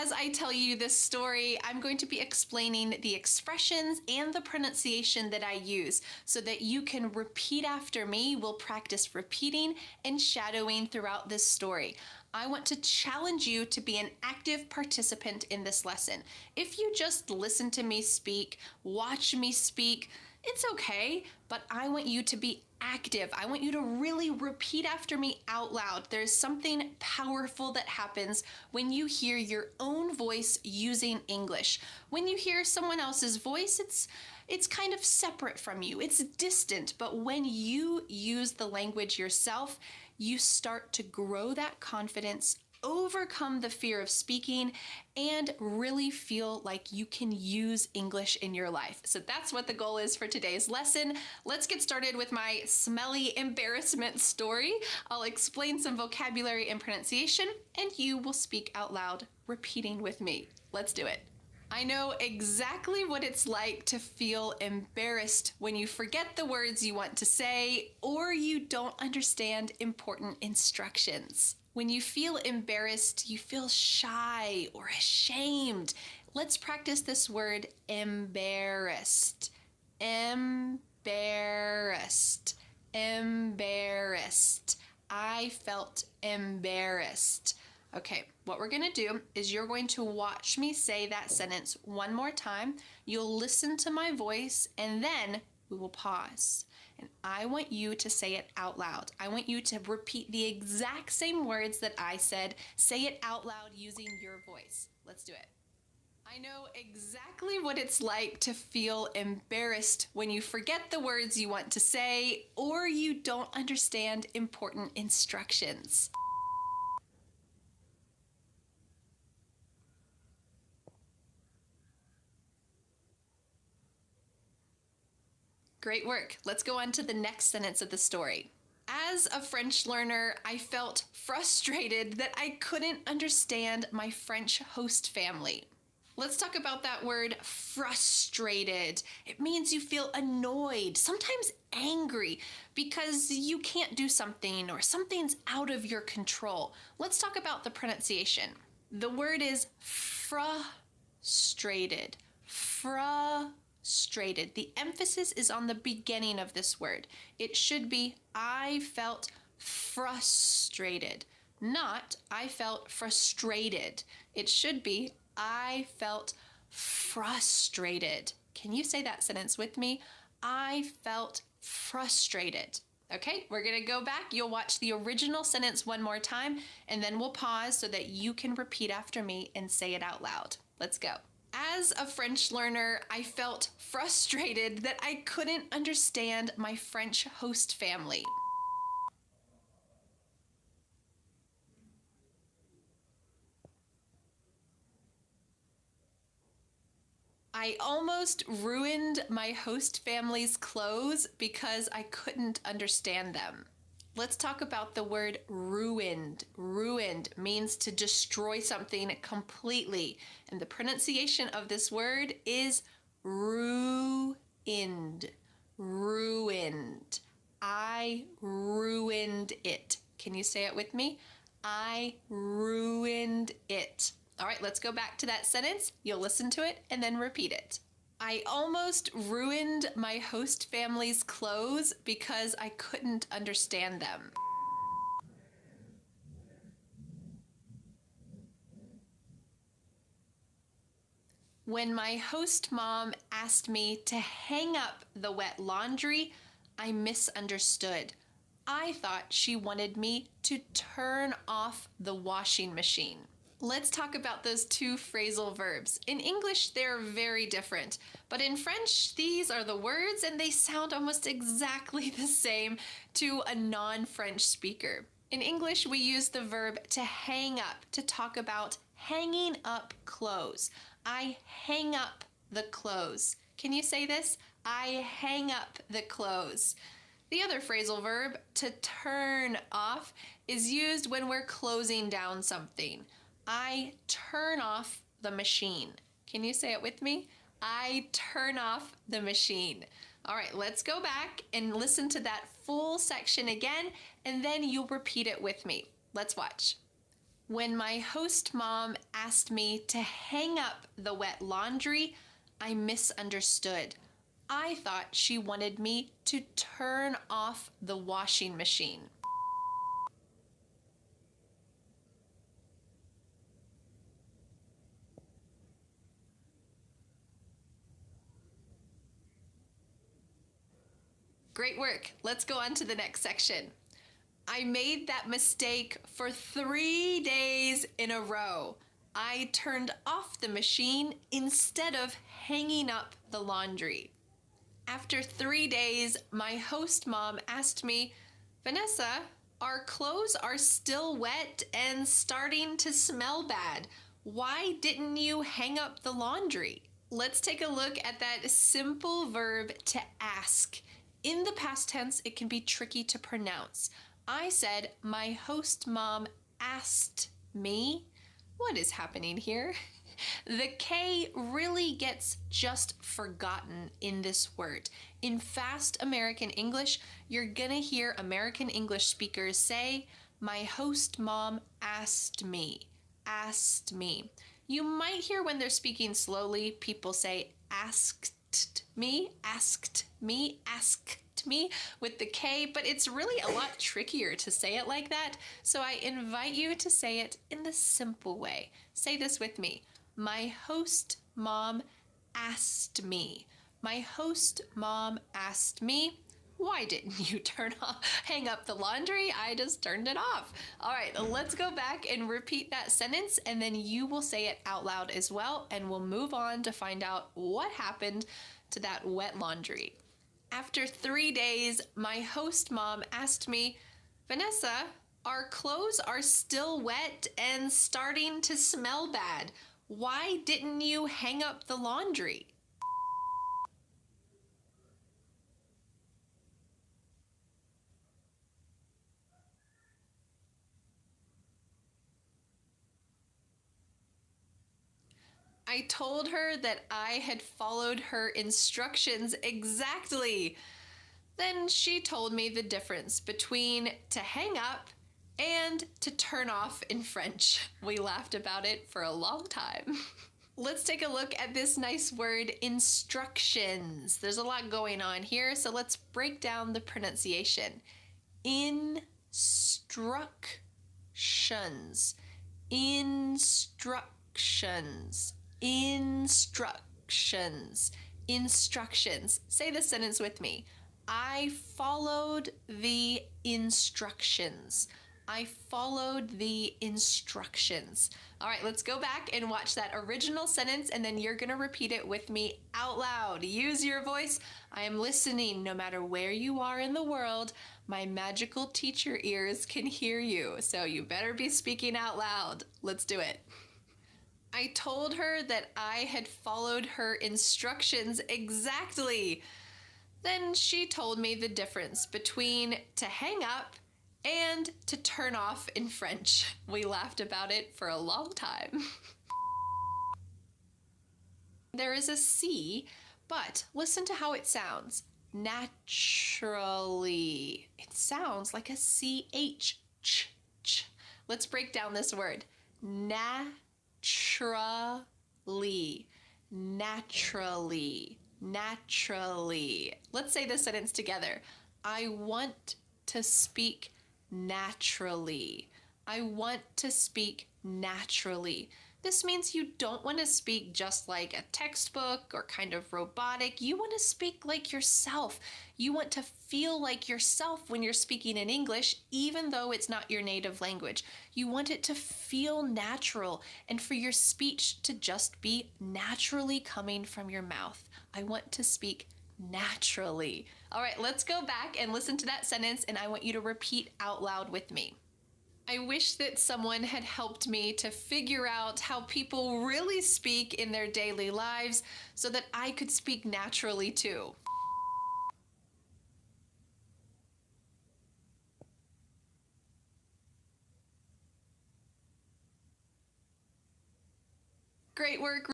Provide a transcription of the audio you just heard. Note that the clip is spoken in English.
As I tell you this story, I'm going to be explaining the expressions and the pronunciation that I use so that you can repeat after me. We'll practice repeating and shadowing throughout this story. I want to challenge you to be an active participant in this lesson. If you just listen to me speak, watch me speak, it's okay, but I want you to be active. I want you to really repeat after me out loud. There's something powerful that happens when you hear your own voice using English. When you hear someone else's voice, it's kind of separate from you. It's distant, but when you use the language yourself, you start to grow that confidence, overcome the fear of speaking, and really feel like you can use English in your life. So that's what the goal is for today's lesson. Let's get started with my smelly embarrassment story. I'll explain some vocabulary and pronunciation, and you will speak out loud, repeating with me. Let's do it. I know exactly what it's like to feel embarrassed when you forget the words you want to say or you don't understand important instructions. When you feel embarrassed, you feel shy or ashamed. Let's practice this word embarrassed. Embarrassed. Embarrassed. I felt embarrassed. Okay, what we're going to do is you're going to watch me say that sentence one more time. You'll listen to my voice and then we will pause. And I want you to say it out loud. I want you to repeat the exact same words that I said. Say it out loud using your voice. Let's do it. I know exactly what it's like to feel embarrassed when you forget the words you want to say or you don't understand important instructions. Great work. Let's go on to the next sentence of the story. As a French learner, I felt frustrated that I couldn't understand my French host family. Let's talk about that word frustrated. It means you feel annoyed, sometimes angry, because you can't do something or something's out of your control. Let's talk about the pronunciation. The word is frustrated. Frustrated. The emphasis is on the beginning of this word. It should be I felt frustrated, not I felt frustrated. It should be I felt frustrated. Can you say that sentence with me? I felt frustrated. Okay, we're going to go back. You'll watch the original sentence one more time, and then we'll pause so that you can repeat after me and say it out loud. Let's go. As a French learner, I felt frustrated that I couldn't understand my French host family. I almost ruined my host family's clothes because I couldn't understand them. Let's talk about the word ruined. Ruined means to destroy something completely. And the pronunciation of this word is ruined. Ruined. I ruined it. Can you say it with me? I ruined it. All right, let's go back to that sentence. You'll listen to it and then repeat it. I almost ruined my host family's clothes because I couldn't understand them. When my host mom asked me to hang up the wet laundry, I misunderstood. I thought she wanted me to turn off the washing machine. Let's talk about those two phrasal verbs. In English, they're very different, but in French, these are the words and they sound almost exactly the same to a non-French speaker. In English, we use the verb to hang up to talk about hanging up clothes. I hang up the clothes. Can you say this? I hang up the clothes. The other phrasal verb, to turn off, is used when we're closing down something. I turn off the machine. Can you say it with me? I turn off the machine. All right, let's go back and listen to that full section again, and then you'll repeat it with me. Let's watch. When my host mom asked me to hang up the wet laundry, I misunderstood. I thought she wanted me to turn off the washing machine. Great work. Let's go on to the next section. I made that mistake for 3 days in a row. I turned off the machine instead of hanging up the laundry. After 3 days, my host mom asked me, Vanessa, our clothes are still wet and starting to smell bad. Why didn't you hang up the laundry? Let's take a look at that simple verb to ask. In the past tense, it can be tricky to pronounce. I said, my host mom asked me. What is happening here? The K really gets just forgotten in this word. In fast American English, you're gonna hear American English speakers say, my host mom asked me, asked me. You might hear when they're speaking slowly, people say asked me, asked me, asked me with the K, but it's really a lot trickier to say it like that. So I invite you to say it in the simple way. Say this with me. My host mom asked me. My host mom asked me, why didn't you hang up the laundry? I just turned it off. All right, let's go back and repeat that sentence, and then you will say it out loud as well, and we'll move on to find out what happened to that wet laundry. After 3 days, my host mom asked me, Vanessa, our clothes are still wet and starting to smell bad. Why didn't you hang up the laundry? I told her that I had followed her instructions exactly. Then she told me the difference between to hang up and to turn off in French. We laughed about it for a long time. Let's take a look at this nice word, instructions. There's a lot going on here, so let's break down the pronunciation. Instructions. Instructions. Instructions. Instructions. Say this sentence with me. I followed the instructions. I followed the instructions. All right, let's go back and watch that original sentence, and then you're gonna repeat it with me out loud. Use your voice. I am listening no matter where you are in the world. My magical teacher ears can hear you, so you better be speaking out loud. Let's do it. I told her that I had followed her instructions exactly. Then she told me the difference between to hang up and to turn off in French. We laughed about it for a long time. There is a C, but listen to how it sounds. Naturally. It sounds like a CH. Let's break down this word. Naturally. Naturally. Naturally. Let's say this sentence together. I want to speak naturally. I want to speak naturally. This means you don't want to speak just like a textbook or kind of robotic. You want to speak like yourself. You want to feel like yourself when you're speaking in English, even though it's not your native language. You want it to feel natural and for your speech to just be naturally coming from your mouth. I want to speak naturally. All right, let's go back and listen to that sentence, and I want you to repeat out loud with me. I wish that someone had helped me to figure out how people really speak in their daily lives so that I could speak naturally too. Great work.